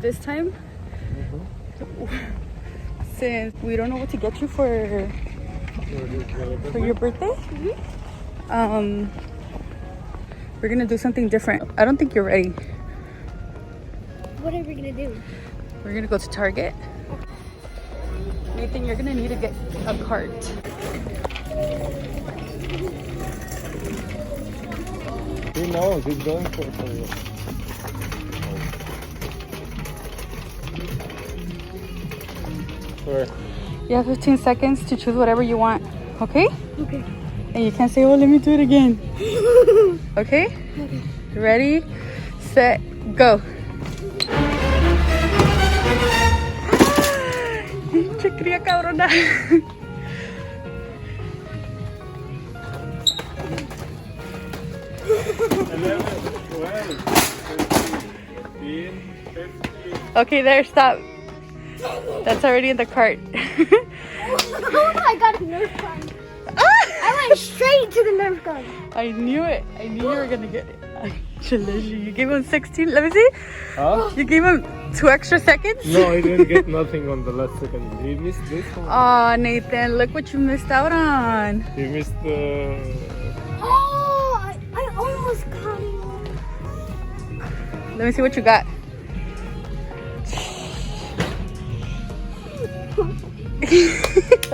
this time, since we don't know what to get you for your birthday, we're gonna do something different. I don't think you're ready. What are we gonna do? We're gonna go to Target. Nathan, you're gonna need to get a cart. He knows, he's going for you. Where? You have 15 seconds to choose whatever you want, okay? Okay. And you can't say, oh, let me do it again. Okay? Okay. Ready, set, go. Pinche cría cabrona. Okay, there, stop. That's already in the cart. Oh, I got a Nerf gun. I went straight to the Nerf gun. I knew it. I knew you were gonna get it. You gave him 16. Let me see. Huh? You gave him 2 extra seconds? No, he didn't get nothing on the last second. He missed this one. Aw, Nathan, look what you missed out on. He missed the... Oh, I almost got it. Let me see what you got.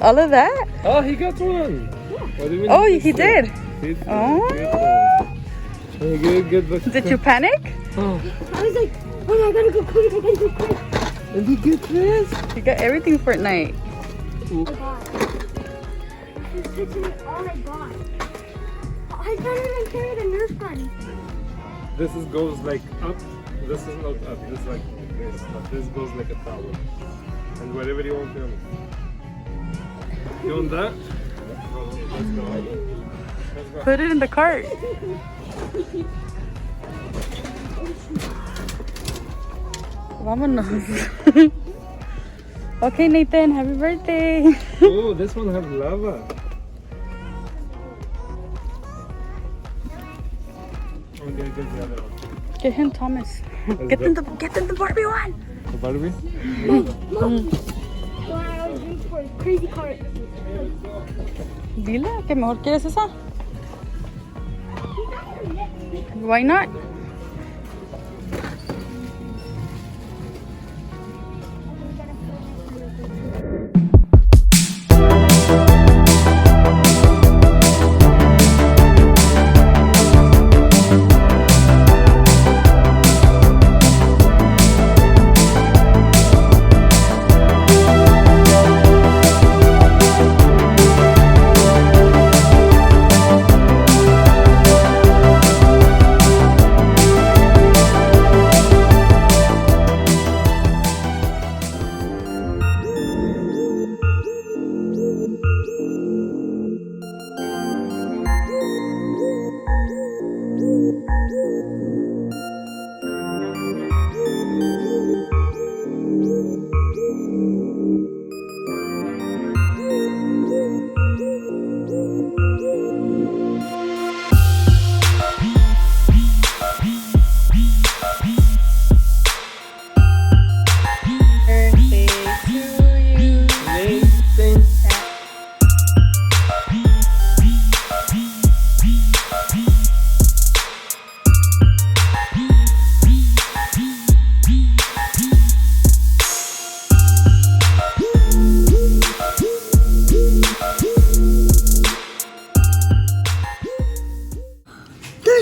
All of that? Oh, he got one. What do you mean Oh, missed he it? did. He did. Oh. Get the... Did you panic? Oh. I was like, oh, I gotta go quick, I gotta go quick. And he get this? You got everything Fortnite. I got. This is literally all I got. I can't even carry the Nerf gun. This is goes like up. This is not up. This is like this. But this goes like a tower. And whatever you want to. You want that? Let's go. Let's go. Put it in the cart. Vámonos. Okay, Nathan, happy birthday. Oh, this one has lava. Okay, get the other one. Get him Thomas. Get them the Barbie one. The Barbie? Mom. Wow, I was waiting for a crazy cart. Dile que mejor quieres esa. Why not?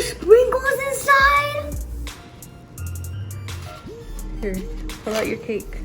Sprinkles inside? Here, pull out your cake.